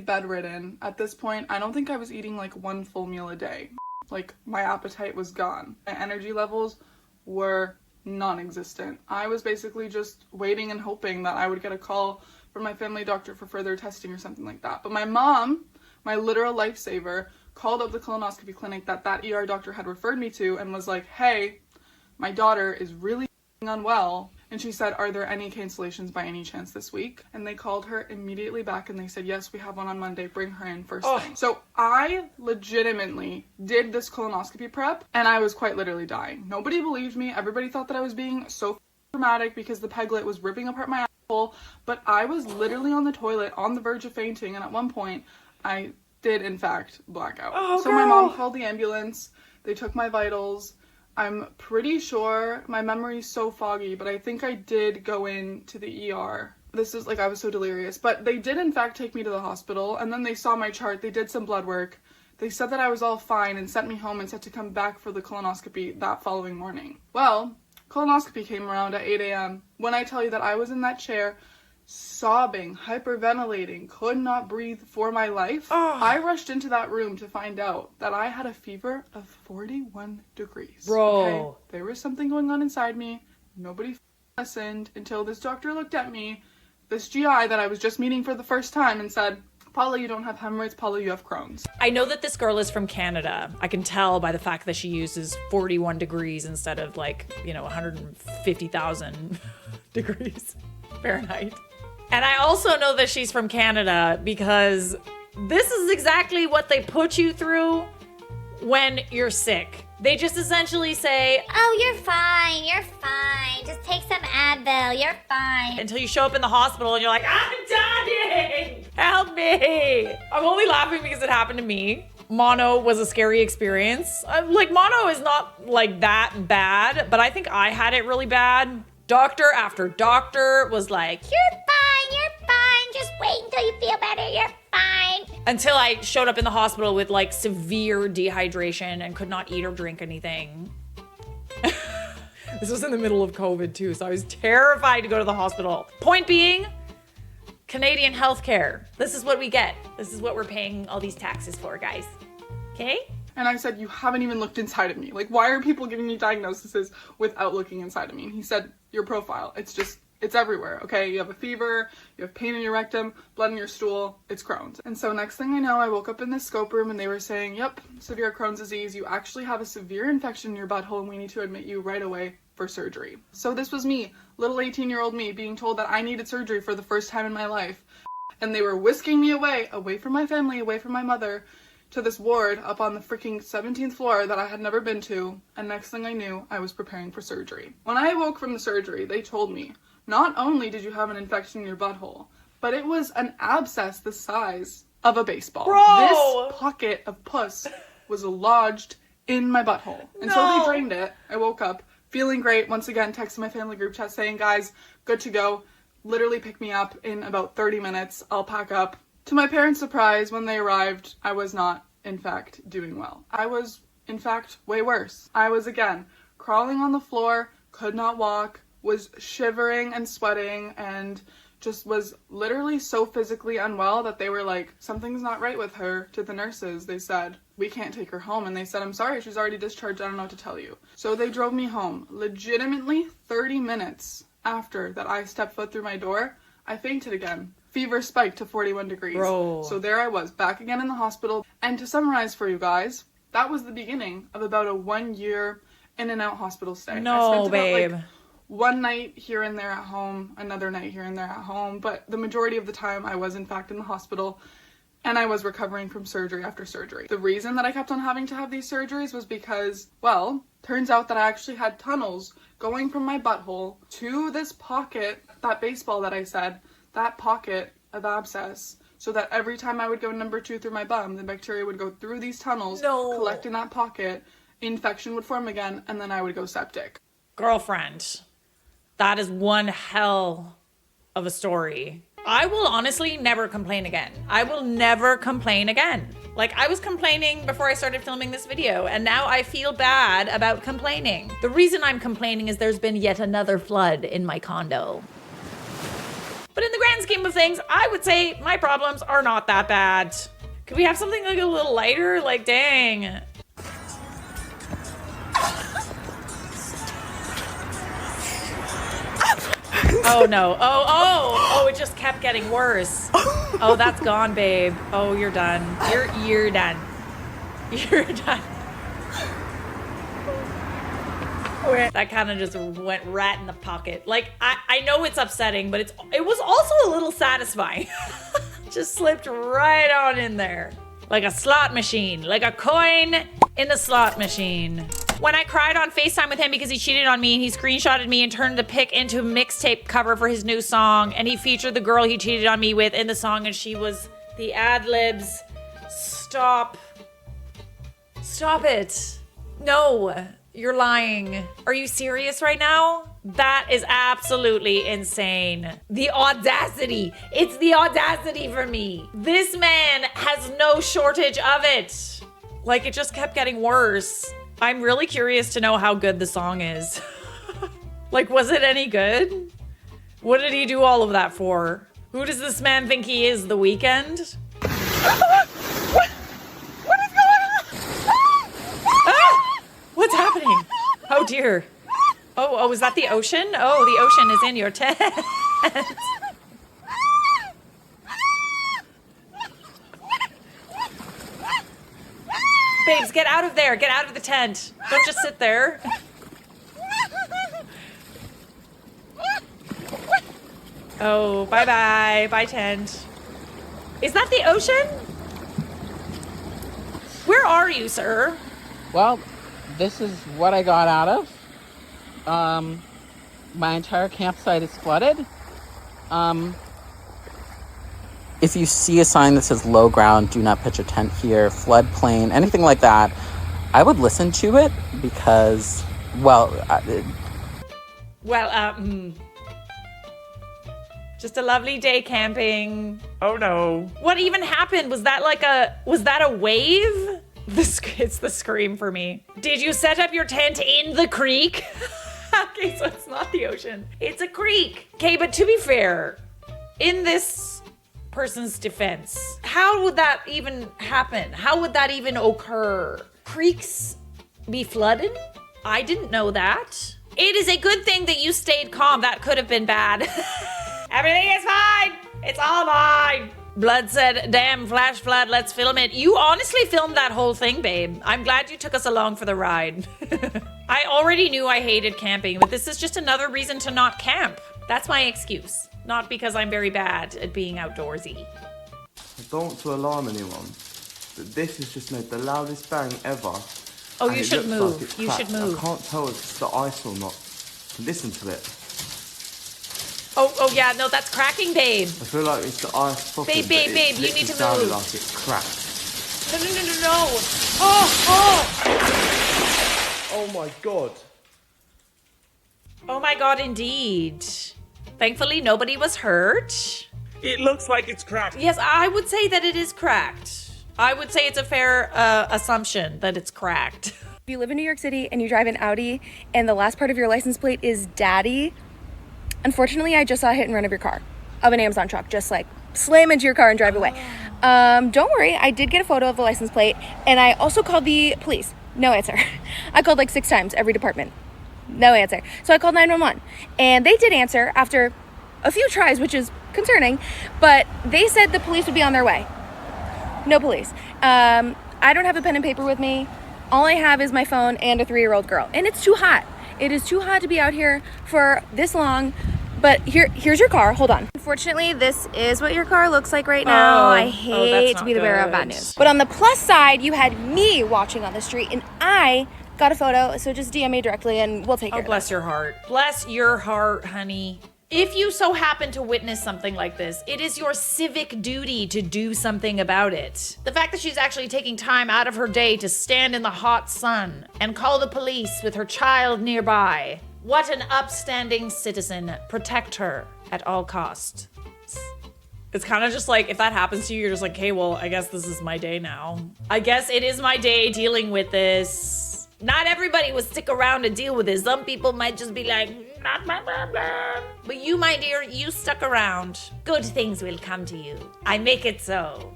bedridden. At this point, I don't think I was eating like one full meal a day. Like, my appetite was gone. My energy levels were non-existent. I was basically just waiting and hoping that I would get a call from my family doctor for further testing or something like that. But my mom, my literal lifesaver, called up the colonoscopy clinic that ER doctor had referred me to and was like, hey, my daughter is really unwell. And she said, are there any cancellations by any chance this week? And they called her immediately back and they said, yes, we have one on Monday. Bring her in first thing. So I legitimately did this colonoscopy prep and I was quite literally dying. Nobody believed me. Everybody thought that I was being so dramatic because the peglet was ripping apart my asshole. But I was literally on the toilet on the verge of fainting. And at one point, I did in fact black out. So my mom called the ambulance. They took my vitals. I'm pretty sure, my memory's so foggy, but I think I did go into the ER. This is like, I was so delirious. But they did in fact take me to the hospital, and then they saw my chart, they did some blood work. They said that I was all fine and sent me home and said to come back for the colonoscopy that following morning. Well, colonoscopy came around at 8 a.m. When I tell you that I was in that chair, sobbing, hyperventilating, could not breathe for my life. I rushed into that room to find out that I had a fever of 41 degrees. Bro. Okay? There was something going on inside me. Nobody listened until this doctor looked at me, this GI that I was just meeting for the first time, and said, Paula, you don't have hemorrhoids. Paula, you have Crohn's. I know that this girl is from Canada. I can tell by the fact that she uses 41 degrees instead of 150,000 degrees Fahrenheit. And I also know that she's from Canada because this is exactly what they put you through when you're sick. They just essentially say, oh, you're fine, just take some Advil, you're fine. Until you show up in the hospital and you're like, I'm dying, help me. I'm only laughing because it happened to me. Mono was a scary experience. Mono is not that bad, but I think I had it really bad. Doctor after doctor was like, you're fine, just wait until you feel better, you're fine. Until I showed up in the hospital with severe dehydration and could not eat or drink anything. This was in the middle of COVID too, so I was terrified to go to the hospital. Point being, Canadian healthcare. This is what we get. This is what we're paying all these taxes for, guys. Okay? And I said, you haven't even looked inside of me. Why are people giving me diagnoses without looking inside of me? And he said, your profile, it's everywhere, okay? You have a fever, you have pain in your rectum, blood in your stool, it's Crohn's. And so next thing I know, I woke up in this scope room and they were saying, yep, severe Crohn's disease, you actually have a severe infection in your butthole and we need to admit you right away for surgery. So this was me, little 18-year-old me, being told that I needed surgery for the first time in my life. And they were whisking me away from my family, away from my mother, to this ward up on the freaking 17th floor that I had never been to. And next thing I knew, I was preparing for surgery. When I awoke from the surgery, they told me, not only did you have an infection in your butthole, but it was an abscess the size of a baseball. Bro! This pocket of pus was lodged in my butthole. And so they drained it. I woke up feeling great. Once again, texting my family group chat saying, guys, good to go. Literally pick me up in about 30 minutes. I'll pack up. To my parents' surprise, when they arrived, I was not, in fact, doing well. I was, in fact, way worse. I was, again, crawling on the floor, could not walk, was shivering and sweating, and just was literally so physically unwell that they were like, something's not right with her. To the nurses, they said, we can't take her home. And they said, I'm sorry, she's already discharged. I don't know what to tell you. So they drove me home. Legitimately 30 minutes after that I stepped foot through my door, I fainted again. Fever spiked to 41 degrees. Bro. So there I was, back again in the hospital. And to summarize for you guys, that was the beginning of about a 1 year in and out hospital stay. No, babe. One night here and there at home, another night here and there at home, but the majority of the time I was in fact in the hospital and I was recovering from surgery after surgery. The reason that I kept on having to have these surgeries was because, well, turns out that I actually had tunnels going from my butthole to this pocket, that baseball that I said, that pocket of abscess, so that every time I would go number 2 through my bum, the bacteria would go through these tunnels, collect in that pocket, infection would form again, and then I would go septic. Girlfriend, that is one hell of a story. I will honestly never complain again. I will never complain again. I was complaining before I started filming this video, and now I feel bad about complaining. The reason I'm complaining is there's been yet another flood in my condo. But in the grand scheme of things, I would say my problems are not that bad. Could we have something like a little lighter? Like, dang. Oh no. Oh, it just kept getting worse. Oh, that's gone, babe. Oh, you're done. You're done. You're done. That kind of just went right in the pocket. Like, I know it's upsetting, but it was also a little satisfying. Just slipped right on in there. Like a slot machine. Like a coin in a slot machine. When I cried on FaceTime with him because he cheated on me and he screenshotted me and turned the pic into a mixtape cover for his new song, and he featured the girl he cheated on me with in the song, and she was the ad-libs. Stop. Stop it. No, you're lying. Are you serious right now? That is absolutely insane. The audacity. It's the audacity for me. This man has no shortage of it. Like, it just kept getting worse. I'm really curious to know how good the song is. Like, was it any good? What did he do all of that for? Who does this man think he is, The Weeknd? What is going on? Ah! What's happening? Oh dear. Oh, is that the ocean? Oh, the ocean is in your tent. Babes, get out of there. Get out of the tent. Don't just sit there. Oh, bye-bye. Bye, tent. Is that the ocean? Where are you, sir? Well, this is what I got out of. My entire campsite is flooded. If you see a sign that says low ground, do not pitch a tent here, floodplain, anything like that, I would listen to it because, just a lovely day camping. Oh no. What even happened? Was that a wave? It's the scream for me. Did you set up your tent in the creek? Okay, so it's not the ocean. It's a creek. Okay, but to be fair, in this person's defense, how would that even happen? How would that even occur? Creeks be flooded? I didn't know that. It is a good thing that you stayed calm. That could have been bad. Everything is fine. It's all fine. Blood said, damn, flash flood, let's film it. You honestly filmed that whole thing, babe. I'm glad you took us along for the ride. I already knew I hated camping, but this is just another reason to not camp. That's my excuse. Not because I'm very bad at being outdoorsy. I don't want to alarm anyone, but this has just made the loudest bang ever. Oh, and you it should looks move. like it's You cracked. should move. I can't tell if it's the ice or not. Listen to it. Oh yeah, no, that's cracking, babe. I feel like it's the ice popping. Babe, you need to sounded move. like it's cracked. No. Oh my god. Oh my god, indeed. Thankfully, nobody was hurt. It looks like it's cracked. Yes, I would say that it is cracked. I would say it's a fair assumption that it's cracked. If you live in New York City and you drive an Audi and the last part of your license plate is Daddy, unfortunately, I just saw a hit and run of your car, of an Amazon truck, just like slam into your car and drive away. Don't worry, I did get a photo of the license plate, and I also called the police. No answer. I called like 6 times, every department. No answer. So I called 911, and they did answer after a few tries, which is concerning, but they said the police would be on their way. No police. I don't have a pen and paper with me. All I have is my phone and a 3-year-old girl, and it's too hot. It is too hot to be out here for this long, but here's your car. Hold on. Unfortunately, this is what your car looks like right now. I hate to be the bearer of bad news. But on the plus side, you had me watching on the street, and I got a photo, so just DM me directly, and we'll take care of it. Bless your heart. Bless your heart, honey. If you so happen to witness something like this, it is your civic duty to do something about it. The fact that she's actually taking time out of her day to stand in the hot sun and call the police with her child nearby. What an upstanding citizen. Protect her at all costs. It's kind of just like, if that happens to you, you're just like, hey, well, I guess this is my day now. I guess it is my day dealing with this. Not everybody will stick around to deal with it. Some people might just be like, Not my problem. But you, my dear, you stuck around. Good things will come to you. I make it so.